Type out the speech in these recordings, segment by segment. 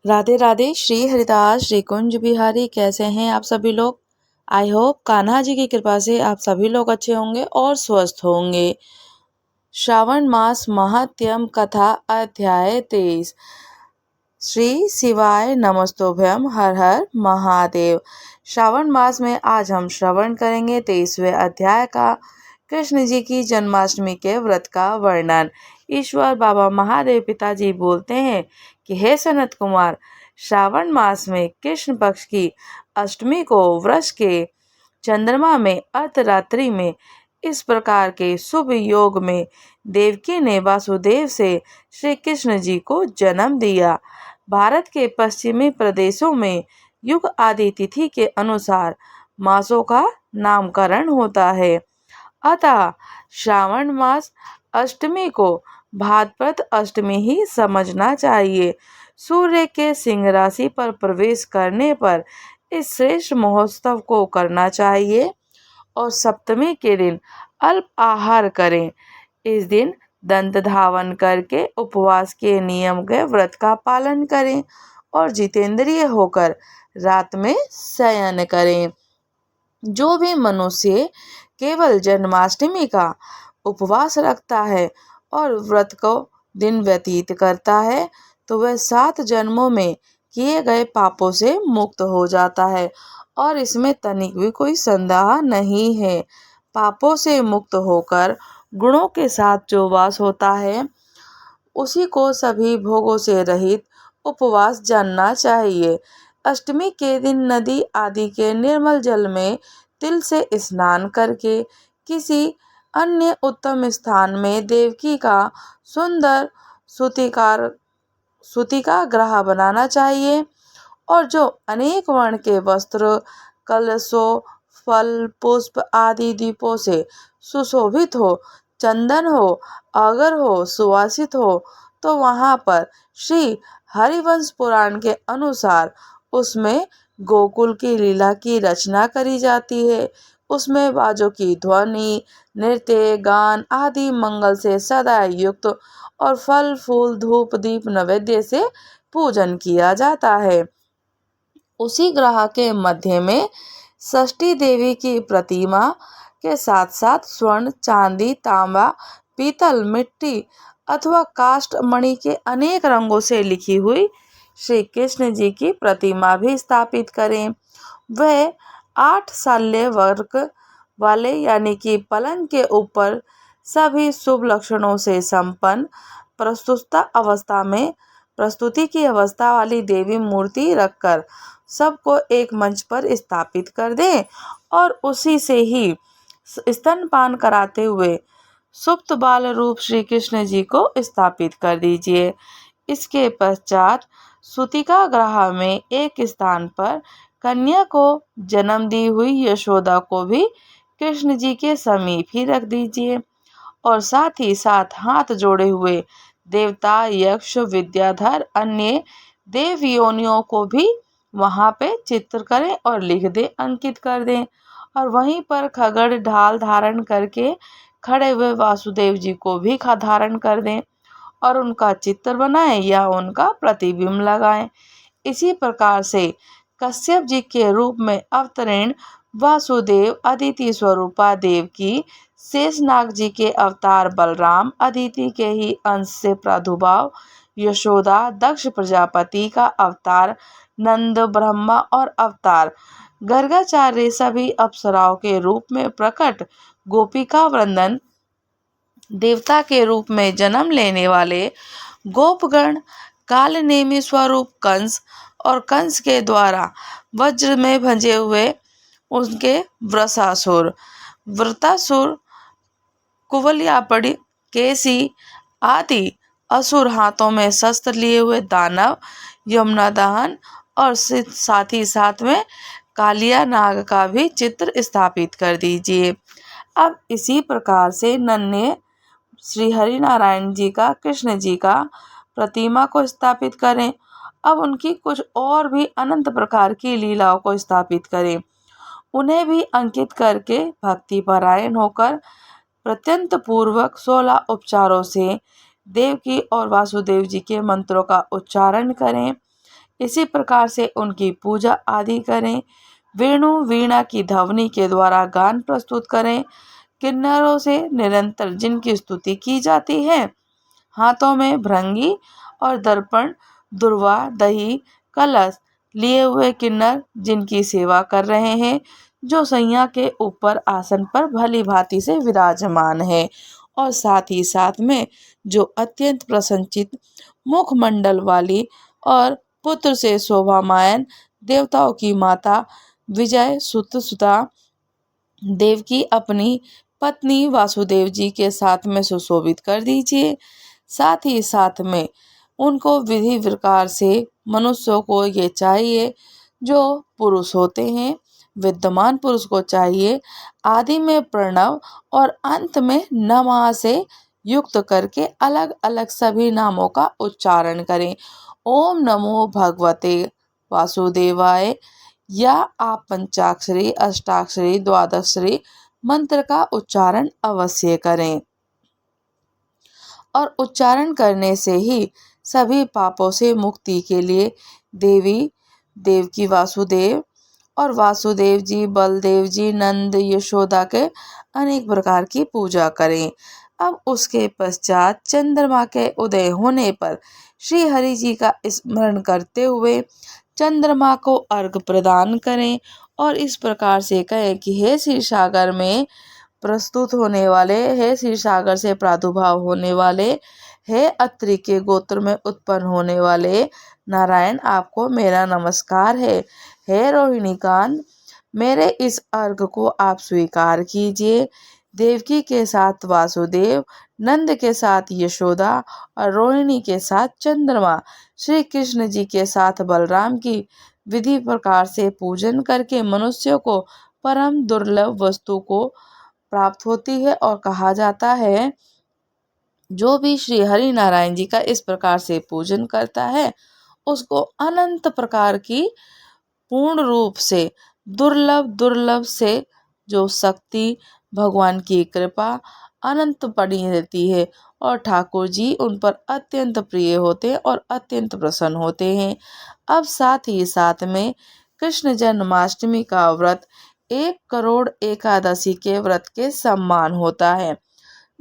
राधे राधे। श्री हरिदास श्री कुंज बिहारी। कैसे हैं आप सभी लोग? आई होप कान्हा जी की कृपा से आप सभी लोग अच्छे होंगे और स्वस्थ होंगे। श्रावण मास महात्यम कथा अध्याय 23। श्री शिवाय नमस्तोभ्यम। हर हर महादेव। श्रावण मास में आज हम श्रवण करेंगे 23वें अध्याय का कृष्ण जी की जन्माष्टमी के व्रत का वर्णन। ईश्वर बाबा महादेव पिताजी बोलते हैं कि हे सनत कुमार, श्रावण मास में कृष्ण पक्ष की अष्टमी को वृष के चंद्रमा में अर्धरात्रि में इस प्रकार के शुभ योग में देवकी ने वासुदेव से श्री कृष्ण जी को जन्म दिया। भारत के पश्चिमी प्रदेशों में युग आदि तिथि के अनुसार मासों का नामकरण होता है। अतः श्रावण मास अष्टमी को भाद्रपद अष्टमी ही समझना चाहिए। सूर्य के सिंह राशि पर प्रवेश करने पर इस श्रेष्ठ महोत्सव को करना चाहिए और सप्तमी के दिन अल्प आहार करें। इस दिन दंत धावन करके उपवास के नियम के व्रत का पालन करें और जितेंद्रिय होकर रात में शयन करें। जो भी मनुष्य केवल जन्माष्टमी का उपवास रखता है और व्रत को दिन व्यतीत करता है तो वह 7 जन्मों में किए गए पापों से मुक्त हो जाता है और इसमें तनिक भी कोई संदेह नहीं है। पापों से मुक्त होकर गुणों के साथ जो वास होता है उसी को सभी भोगों से रहित उपवास जानना चाहिए। अष्टमी के दिन नदी आदि के निर्मल जल में तिल से स्नान करके किसी अन्य उत्तम स्थान में देवकी का सुंदर सूतिका ग्रह बनाना चाहिए और जो अनेक वर्ण के वस्त्र, कलशों, फल, पुष्प आदि दीपों से सुशोभित हो, चंदन हो, अगर हो, सुवासित हो, तो वहां पर श्री हरिवंश पुराण के अनुसार उसमें गोकुल की लीला की रचना करी जाती है। उसमें बाजों की ध्वनि, नृत्य, गान आदि मंगल से सदा युक्त और फल फूल धूप दीप नैवेद्य से पूजन किया जाता है। उसी ग्रह के मध्य में षष्ठी देवी की प्रतिमा के साथ साथ स्वर्ण, चांदी, तांबा, पीतल, मिट्टी अथवा काष्ठ मणि के अनेक रंगों से लिखी हुई श्री कृष्ण जी की प्रतिमा भी स्थापित करें। वह 8 शल्य वर्ग वाले यानी कि पलंग के ऊपर सभी शुभ लक्षणों से संपन्न प्रस्तुति की अवस्था वाली देवी मूर्ति रखकर सबको एक मंच पर स्थापित कर दें और उसी से ही स्तनपान कराते हुए सुप्त बाल रूप श्री कृष्ण जी को स्थापित कर दीजिए। इसके पश्चात सूतिका ग्रह में एक स्थान पर कन्या को जन्म दी हुई यशोदा को भी कृष्ण जी के समीप ही रख दीजिए और साथ ही साथ हाथ जोड़े हुए देवता, यक्ष, विद्याधर, अन्य देव योनियों को भी वहां पे चित्र करें और लिख दें, अंकित कर दें और वहीं पर खगड़ ढाल धारण करके खड़े हुए वासुदेव जी को भी धारण कर दें और उनका चित्र बनाएं या उनका प्रतिबिंब लगाएं। इसी प्रकार से कश्यप जी के रूप में अवतरण वासुदेव, अदिति स्वरूपा देव की, शेषनाग जी के अवतार बलराम, अदिति के ही अंश से प्रादुर्भाव यशोदा, दक्ष प्रजापति का अवतार नंद, ब्रह्मा और अवतार गर्गाचार्य सभी अप्सराओं के रूप में प्रकट, गोपिका वृंदन देवता के रूप में जन्म लेने वाले गोपगण, काल नेमी स्वरूप कंस और कंस के द्वारा वज्र में भंजे हुए उनके वृषासुर, वृतासुर, कुवलयापड़ी, केसी आदि असुर, हाथों में शस्त्र लिए हुए दानव, यमुना दहन और साथ ही साथ में कालिया नाग का भी चित्र स्थापित कर दीजिए। अब इसी प्रकार से नन्हे श्री हरि नारायण जी का, कृष्ण जी का प्रतिमा को स्थापित करें। अब उनकी कुछ और भी अनंत प्रकार की लीलाओं को स्थापित करें। उन्हें भी अंकित करके भक्ति परायण होकर प्रत्यंत पूर्वक 16 उपचारों से देवकी और वासुदेव जी के मंत्रों का उच्चारण करें। इसी प्रकार से उनकी पूजा आदि करें। वेणु वीणा की ध्वनि के द्वारा गान प्रस्तुत करें। किन्नरों से निरंतर जिनकी स्तुति की जाती है, हाथों में भृंगी और दर्पण, दुर्वा, दही, कलश लिए हुए किन्नर जिनकी सेवा कर रहे हैं, जो सैया के ऊपर आसन पर भली भांति से विराजमान है, और साथ ही साथ में जो अत्यंत प्रसन्नचित मुखमंडल वाली और पुत्र से शोभामायन देवताओं की माता विजय सुता देवकी अपनी पत्नी वासुदेव जी के साथ में सुशोभित कर दीजिए। साथ ही साथ में उनको विधि प्रकार से मनुष्यों को ये चाहिए, जो पुरुष होते हैं विद्यमान पुरुष को चाहिए आदि में प्रणव और अंत में नमा से युक्त करके अलग अलग सभी नामों का उच्चारण करें। ओम नमो भगवते वासुदेवाय, या आप पंचाक्षरी, अष्टाक्षरी, द्वादशरी मंत्र का उच्चारण अवश्य करें, और उच्चारण करने से ही सभी पापों से मुक्ति के लिए देवी देवकी वासुदेव और वासुदेव जी, बलदेव जी, नंद, यशोदा के अनेक प्रकार की पूजा करें। अब उसके पश्चात चंद्रमा के उदय होने पर श्री हरि जी का स्मरण करते हुए चंद्रमा को अर्घ प्रदान करें, और इस प्रकार से कहें कि हे क्षीर सागर में प्रस्तुत होने वाले, हे क्षीर सागर से प्रादुर्भाव होने वाले, हे अत्रि के गोत्र में उत्पन्न होने वाले नारायण, आपको मेरा नमस्कार है। हे रोहिणीकांत, मेरे इस अर्घ को आप स्वीकार कीजिए। देवकी के साथ वासुदेव, नंद के साथ यशोदा और रोहिणी के साथ चंद्रमा, श्री कृष्ण जी के साथ बलराम की विधि प्रकार से पूजन करके मनुष्यों को परम दुर्लभ वस्तु को प्राप्त होती है, और कहा जाता है जो भी श्री हरि नारायण जी का इस प्रकार से पूजन करता है उसको अनंत प्रकार की पूर्ण रूप से दुर्लभ दुर्लभ से जो शक्ति, भगवान की कृपा अनंत बनी रहती है, और ठाकुर जी उन पर अत्यंत प्रिय होते हैं और अत्यंत प्रसन्न होते हैं। अब साथ ही साथ में कृष्ण जन्माष्टमी का व्रत 1 करोड़ एकादशी के व्रत के समान होता है।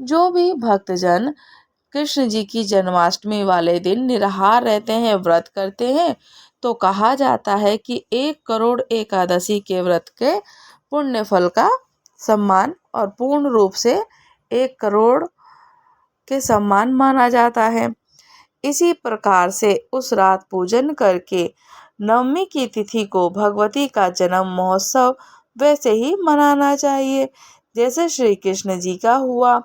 जो भी भक्तजन कृष्ण जी की जन्माष्टमी वाले दिन निराहार रहते हैं, व्रत करते हैं, तो कहा जाता है कि 1 करोड़ एकादशी के व्रत के पुण्य फल का सम्मान और पूर्ण रूप से 1 करोड़ के सम्मान माना जाता है। इसी प्रकार से उस रात पूजन करके नवमी की तिथि को भगवती का जन्म महोत्सव वैसे ही मनाना चाहिए जैसे श्री कृष्ण जी का हुआ।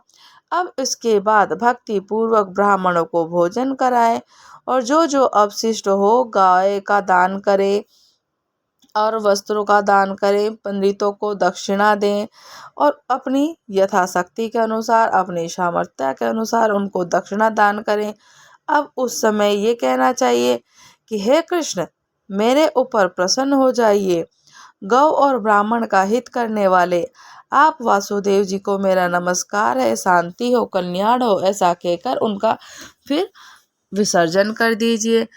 अब इसके बाद भक्ति पूर्वक ब्राह्मणों को भोजन कराएं, और जो जो अवशिष्ट हो गाय का दान करें और वस्त्रों का दान करें, पंडितों को दक्षिणा दें, और अपनी यथाशक्ति के अनुसार, अपनी सामर्थ्य के अनुसार उनको दक्षिणा दान करें। अब उस समय ये कहना चाहिए कि हे कृष्ण, मेरे ऊपर प्रसन्न हो जाइए। गौ और ब्राह्मण का हित करने वाले आप वासुदेव जी को मेरा नमस्कार है, शांति हो, कल्याण हो, ऐसा कहकर उनका फिर विसर्जन कर दीजिए।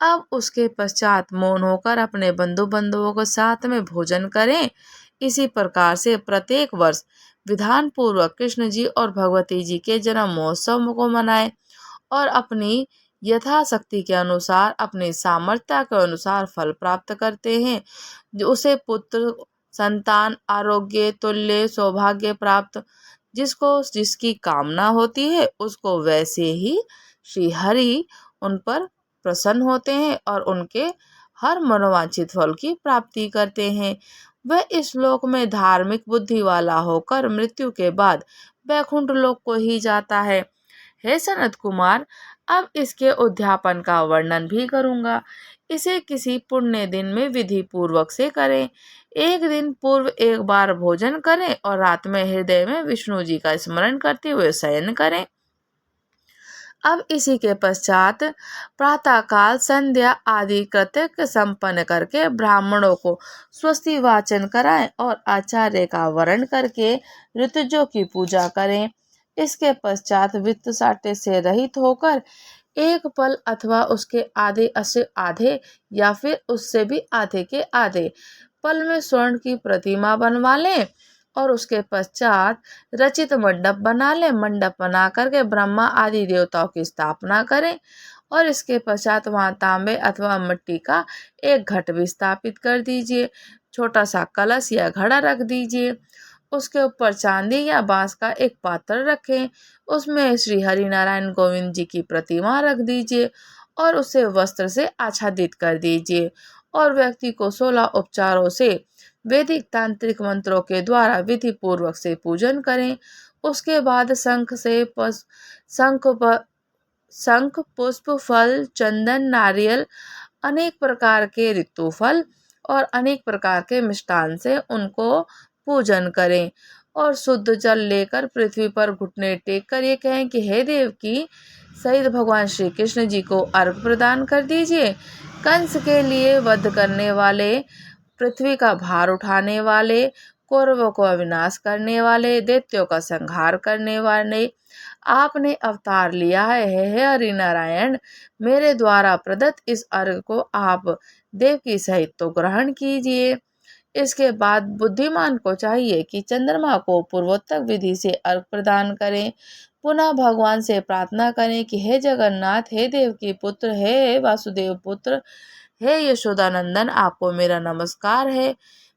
अब उसके पश्चात मौन होकर अपने बंधुओं के साथ में भोजन करें। इसी प्रकार से प्रत्येक वर्ष विधान पूर्वक कृष्ण जी और भगवती जी के जन्म महोत्सव को मनाएं, और अपनी यथाशक्ति के अनुसार, अपनी सामर्थ्य के अनुसार फल प्राप्त करते हैं। जो उसे पुत्र, संतान, आरोग्य, तुल्य, सौभाग्य प्राप्त, जिसको जिसकी कामना होती है उसको वैसे ही श्री हरि उन पर प्रसन्न होते हैं और उनके हर मनोवांछित फल की प्राप्ति करते हैं। वह इस लोक में धार्मिक बुद्धि वाला होकर मृत्यु के बाद वैकुंठ लोक को ही जाता है। हे सनत कुमार, अब इसके उद्यापन का वर्णन भी करूंगा। इसे किसी पुण्य दिन में विधि पूर्वक से करें। एक दिन पूर्व एक बार भोजन करें और रात में हृदय में विष्णु जी का स्मरण करते हुए शयन करें। अब इसी के पश्चात प्रातः काल संध्या आदि कृत्य संपन्न करके ब्राह्मणों को स्वस्ति वाचन कराएं और आचार्य का वरण करके ऋतुजों की पूजा करें। इसके पश्चात वित्त साटे से रहित होकर एक पल अथवा उसके आधे या फिर उससे भी आधे के आधे पल में स्वर्ण की प्रतिमा बनवा लें और उसके पश्चात रचित मंडप बना लें। मंडप बना करके ब्रह्मा आदि देवताओं की स्थापना करें और इसके पश्चात वहां तांबे अथवा मिट्टी का एक घट भी स्थापित कर दीजिए। छोटा सा कलश या घड़ा रख दीजिए। उसके ऊपर चांदी या बांस का एक पात्र रखें। उसमें श्री हरि नारायण गोविंद जी की प्रतिमा रख दीजिए और उसे वस्त्र से आच्छादित कर दीजिए और व्यक्ति को 16 उपचारों से वैदिक तांत्रिक मंत्रों के द्वारा विधि पूर्वक से पूजन करें। उसके बाद शंख पुष्प फल चंदन नारियल अनेक प्रकार के ऋतु फल और अनेक प्रकार के मिष्टान से उनको पूजन करें और शुद्ध जल लेकर पृथ्वी पर घुटने टेक कर ये कहें कि हे देव की सहित भगवान श्री कृष्ण जी को अर्घ प्रदान कर दीजिए। कंस के लिए वध करने वाले, पृथ्वी का भार उठाने वाले, कौरवों को विनाश करने वाले, दैत्यों का संहार करने वाले आपने अवतार लिया है। हे हरि नारायण, मेरे द्वारा प्रदत्त इस अर्घ को आप देव की सहित तो ग्रहण कीजिए। इसके बाद बुद्धिमान को चाहिए कि चंद्रमा को पूर्वोत्तर विधि से अर्घ प्रदान करें। पुनः भगवान से प्रार्थना करें कि हे जगन्नाथ, हे देव की पुत्र, हे वासुदेव पुत्र, हे यशोदानंदन, आपको मेरा नमस्कार है।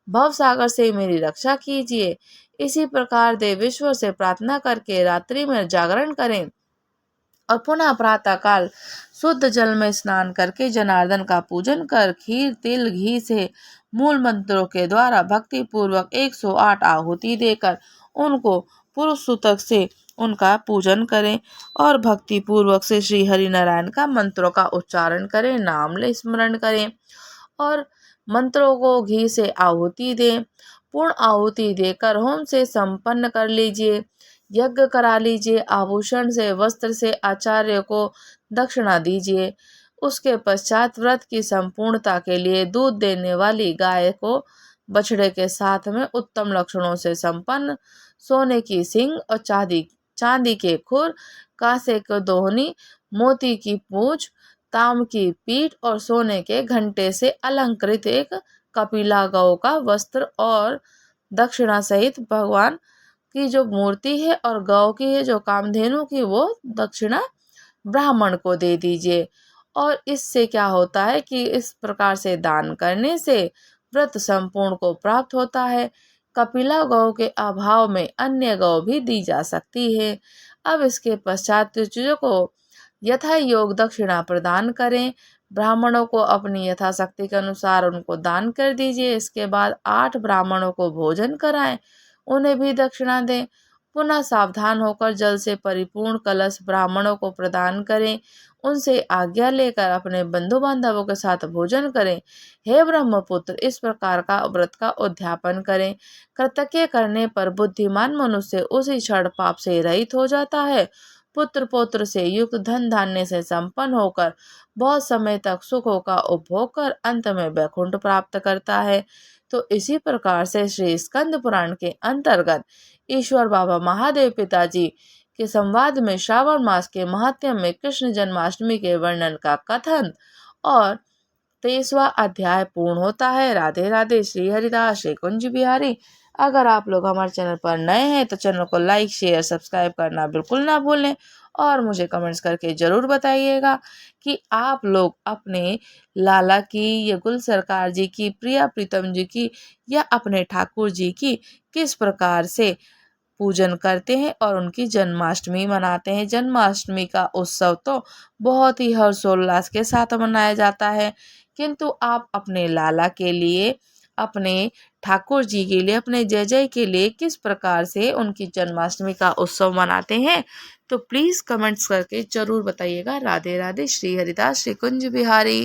भव सागर से मेरी रक्षा कीजिए। इसी प्रकार देवेश्वर से प्रार्थना करके रात्रि में जागरण करें और पुनः प्रातः काल शुद्ध जल में स्नान करके जनार्दन का पूजन कर खीर तिल घी से मूल मंत्रों के द्वारा भक्ति पूर्वक 108 आहुति देकर उनको पुरुष सूतक से उनका पूजन करें और भक्ति पूर्वक से श्री हरि नारायण का मंत्रों का उच्चारण करें, नाम ले स्मरण करें और मंत्रों को घी से आहुति दें। पूर्ण आहुति देकर होम से संपन्न कर लीजिए। यज्ञ करा लीजिए। आभूषण से वस्त्र से आचार्य को दक्षिणा दीजिए। उसके पश्चात व्रत की संपूर्णता के लिए दूध देने वाली गाय को बछड़े के साथ में उत्तम लक्षणों से संपन्न सोने की सींग और चांदी के खुर, कांसे के दोहनी, मोती की पूंछ, ताम की पीठ और सोने के घंटे से अलंकृत एक कपिला गौ का वस्त्र और दक्षिणा सहित भगवान की जो मूर्ति है और गौ की है जो कामधेनु की, वो दक्षिणा ब्राह्मण को दे दीजिए। और इससे क्या होता है कि इस प्रकार से दान करने से व्रत संपूर्ण को प्राप्त होता है। कपिला गौ के अभाव में अन्य गौ भी दी जा सकती है। अब इसके पश्चात चीजों को यथा योग दक्षिणा प्रदान करें। ब्राह्मणों को अपनी यथाशक्ति के अनुसार उनको दान कर दीजिए। इसके बाद 8 ब्राह्मणों को भोजन कराएं, उन्हें भी दक्षिणा दें। पुनः सावधान होकर जल से परिपूर्ण कलश ब्राह्मणों को प्रदान करें। उनसे आज्ञा लेकर अपने बंधु बांधवों के साथ भोजन करें। हे ब्रह्मपुत्र, इस प्रकार का व्रत का उद्यापन करें। कृतज्ञ करने पर बुद्धिमान मनुष्य उसी क्षण पाप से रहित हो जाता है। पुत्र पौत्र से युक्त धन धान्य से संपन्न होकर बहुत समय तक सुखों का उपभोग कर अंत में वैकुंठ प्राप्त करता है। तो इसी प्रकार से श्री स्कंद पुराण के अंतर्गत ईश्वर बाबा महादेव पिताजी के संवाद में श्रावण मास के महात्म्य में कृष्ण जन्माष्टमी के वर्णन का कथन और 23वां अध्याय पूर्ण होता है। राधे राधे। श्री हरिदास श्री कुंज बिहारी। अगर आप लोग हमारे चैनल पर नए हैं तो चैनल को लाइक शेयर सब्सक्राइब करना बिल्कुल ना भूलें और मुझे कमेंट्स करके ज़रूर बताइएगा कि आप लोग अपने लाला की या गुल सरकार जी की, प्रिया प्रीतम जी की या अपने ठाकुर जी की किस प्रकार से पूजन करते हैं और उनकी जन्माष्टमी मनाते हैं। जन्माष्टमी का उत्सव तो बहुत ही हर्षोल्लास के साथ मनाया जाता है, किंतु आप अपने लाला के लिए, अपने ठाकुर जी के लिए, अपने जय जय के लिए किस प्रकार से उनकी जन्माष्टमी का उत्सव मनाते हैं तो प्लीज़ कमेंट्स करके ज़रूर बताइएगा। राधे राधे। श्री हरिदास श्री कुंज बिहारी।